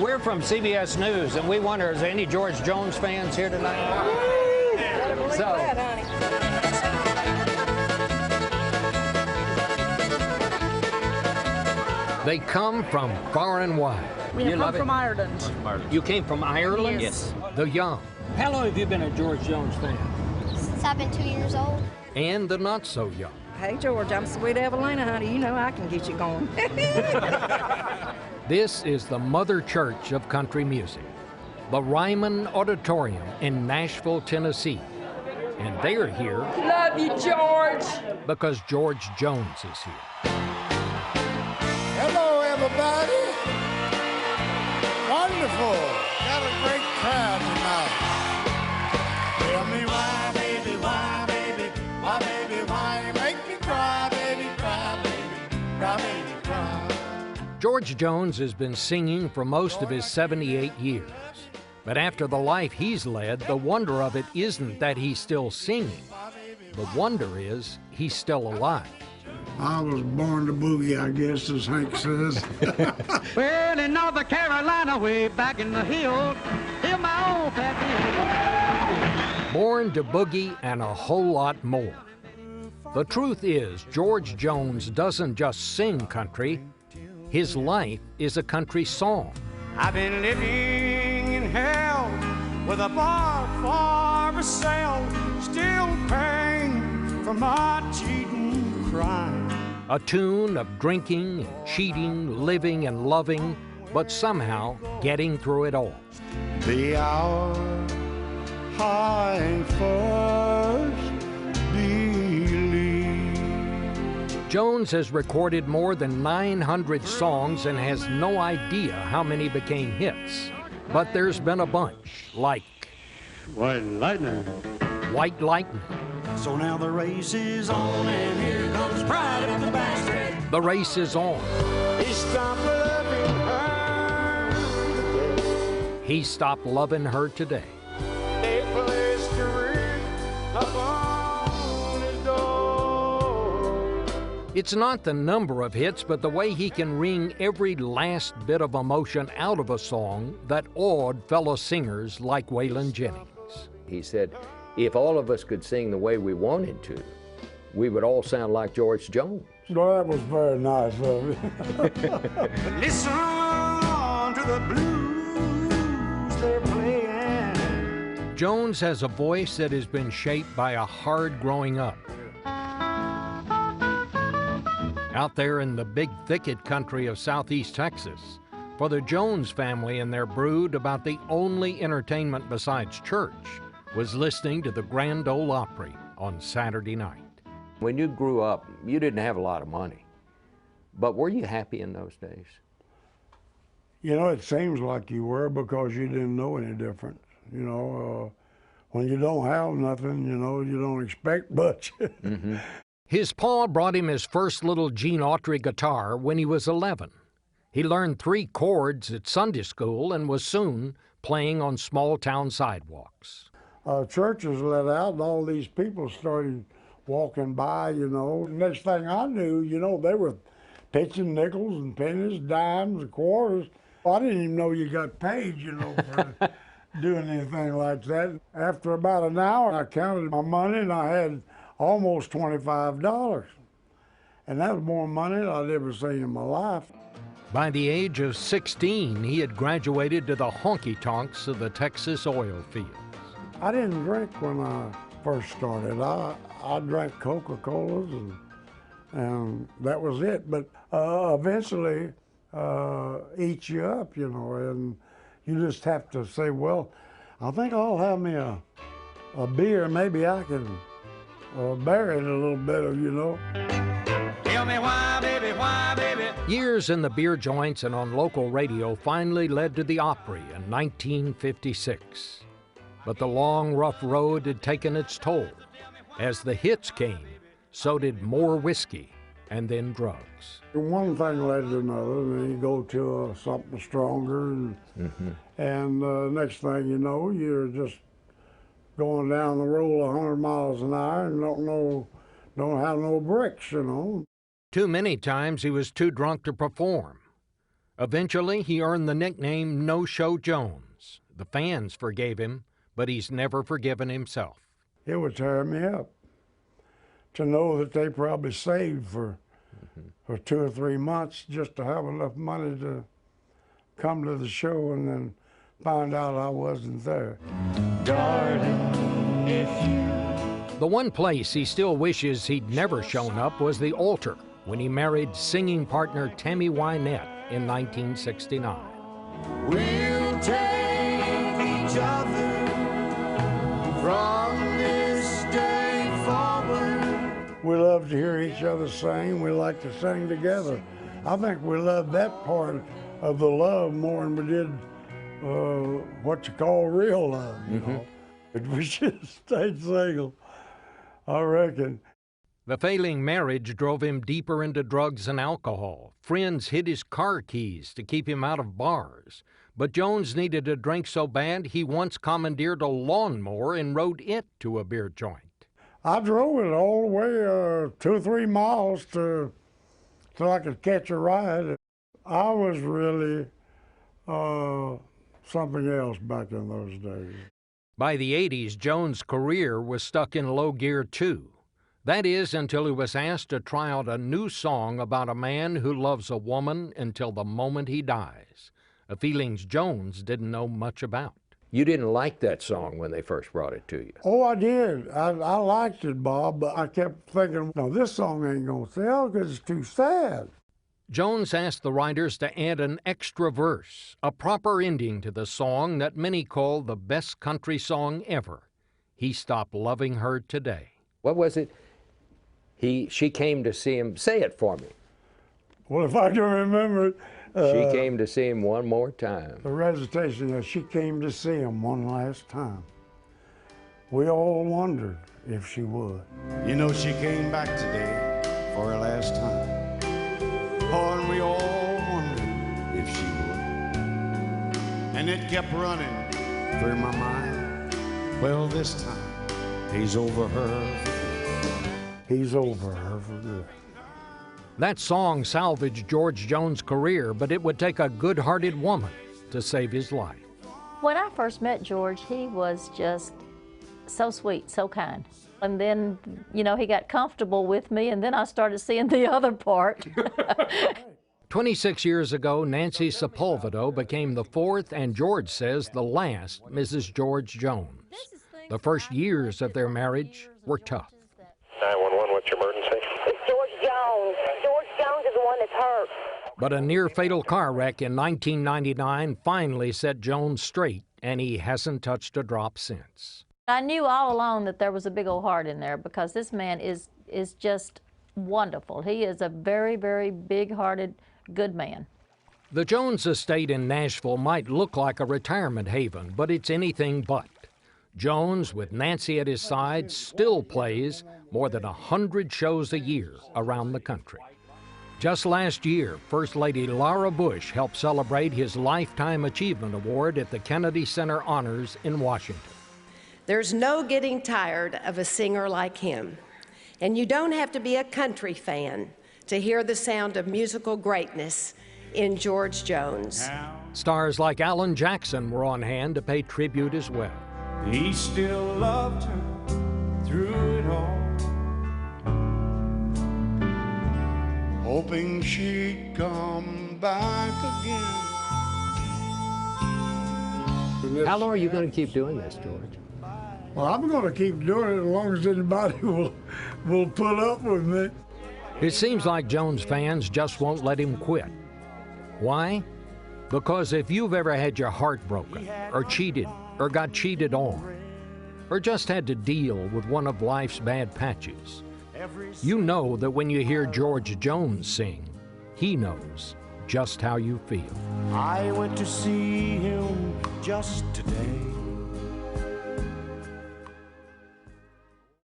We're from CBS News, and we wonder, is there any George Jones fans here tonight? They come from far and wide. We come from Ireland. You came from Ireland? Yes. The young. How long have you been a George Jones fan? Since I've been 2 years old. And the not so young. Hey, George, I'm Sweet Evelina, honey. You know I can get you going. This is the mother church of country music, the Ryman Auditorium in Nashville, Tennessee. And they're here. Love you, George. Because George Jones is here. Hello, everybody. Wonderful. Got a great crowd tonight. Tell me why, baby, why, baby, why, baby, why you make me cry, baby, cry, baby, cry, baby, cry. George Jones has been singing for most of his 78 years. But after the life he's led, the wonder of it isn't that he's still singing. The wonder is he's still alive. I was born to boogie, I guess, as Hank says. Well, in North Carolina, way back in the hills, hear my old pappy. Born to boogie and a whole lot more. The truth is, George Jones doesn't just sing country. His life is a country song. I've been living in hell with a bar for sale, still paying for my cheating crime. A tune of drinking and cheating, living and loving, but somehow getting through it all. The hour I first believed. Jones has recorded more than 900 songs and has no idea how many became hits. But there's been a bunch, like White Lightning. White Lightning. So now the race is on, and here comes Pride in the backstretch. The Race is On. He stopped loving her. He Stopped Loving Her Today. They placed a ring upon his door. It's not the number of hits, but the way he can wring every last bit of emotion out of a song that awed fellow singers like Waylon Jennings. He said, if all of us could sing the way we wanted to, we would all sound like George Jones. Well, that was very nice of you. Listen to the blues they're playing. Jones has a voice that has been shaped by a hard growing up. Out there in the big thicket country of southeast Texas, for the Jones family and their brood, about the only entertainment besides church was listening to the Grand Ole Opry on Saturday night. When you grew up, you didn't have a lot of money, but were you happy in those days? You know, it seems like you were because you didn't know any different. You know, when you don't have nothing, you know, you don't expect much. Mm-hmm. His pa brought him his first little Gene Autry guitar when he was 11. He learned 3 chords at Sunday school and was soon playing on small-town sidewalks. Churches let out, and all these people started walking by, you know. Next thing I knew, you know, they were pitching nickels and pennies, dimes and quarters. I didn't even know you got paid, you know, for doing anything like that. After about an hour, I counted my money, and I had almost $25. And that was more money than I'd ever seen in my life. By the age of 16, he had graduated to the honky-tonks of the Texas oil fields. I didn't drink when I first started. I drank Coca-Colas, and that was it. But eventually, eats you up, you know, and you just have to say, well, I think I'll have me a beer. Maybe I can bear it a little better, you know. Tell me why, baby, why, baby. Years in the beer joints and on local radio finally led to the Opry in 1956. But the long, rough road had taken its toll. As the hits came, so did more whiskey and then drugs. One thing led to another, and then you go to something stronger, and next thing you know, you're just going down the road 100 miles an hour and don't have no brakes, you know. Too many times he was too drunk to perform. Eventually, he earned the nickname No-Show Jones. The fans forgave him, but he's never forgiven himself. It would tear me up to know that they probably saved for 2 or 3 months just to have enough money to come to the show and then find out I wasn't there. Darling, if you... The one place he still wishes he'd never shown up was the altar when he married singing partner Tammy Wynette in 1969. We'll take each other from this day forward. We love to hear each other sing. We like to sing together. I think we love that part of the love more than we did what you call real love, you know. If we should have stayed single, I reckon. The failing marriage drove him deeper into drugs and alcohol. Friends hid his car keys to keep him out of bars. But Jones needed a drink so bad, he once commandeered a lawnmower and rode it to a beer joint. I drove it all the way 2 or 3 miles till I could catch a ride. I was really something else back in those days. By the 80s, Jones' career was stuck in low gear too. That is, until he was asked to try out a new song about a man who loves a woman until the moment he dies, a feelings Jones didn't know much about. You didn't like that song when they first brought it to you. Oh, I did. I liked it, Bob, but I kept thinking, no, this song ain't gonna sell because it's too sad. Jones asked the writers to add an extra verse, a proper ending to the song that many call the best country song ever. He Stopped Loving Her Today. What was it? She came to see him. Say it for me. Well, if I can remember it. She came to see him one more time. The recitation, she came to see him one last time. We all wondered if she would. You know, she came back today for her last time. Oh, and we all wondered if she would. And it kept running through my mind. Well, this time, he's over her for good. He's over her for good. That song salvaged George Jones' career, but it would take a good-hearted woman to save his life. When I first met George, he was just so sweet, so kind. And then, you know, he got comfortable with me, and then I started seeing the other part. 26 years ago, Nancy Sepulveda became the fourth, and George says the last, Mrs. George Jones. The first years of their marriage were tough. 911, what's your emergency? It's George Jones. George Jones is the one that's hurt. But a near-fatal car wreck in 1999 finally set Jones straight, and he hasn't touched a drop since. I knew all along that there was a big old heart in there because this man is just wonderful. He is a very, very big-hearted, good man. The Jones estate in Nashville might look like a retirement haven, but it's anything but. Jones, with Nancy at his side, still plays more than 100 shows a year around the country. Just last year, First Lady Laura Bush helped celebrate his Lifetime Achievement Award at the Kennedy Center Honors in Washington. There's no getting tired of a singer like him. And you don't have to be a country fan to hear the sound of musical greatness in George Jones. Stars like Alan Jackson were on hand to pay tribute as well. He still loved her through it all, hoping she'd come back again. How long are you going to keep doing this, George? Well, I'm going to keep doing it as long as anybody will put up with me. It seems like Jones fans just won't let him quit. Why? Because if you've ever had your heart broken, or cheated, or got cheated on, or just had to deal with one of life's bad patches, you know that when you hear George Jones sing, he knows just how you feel. I went to see him just today.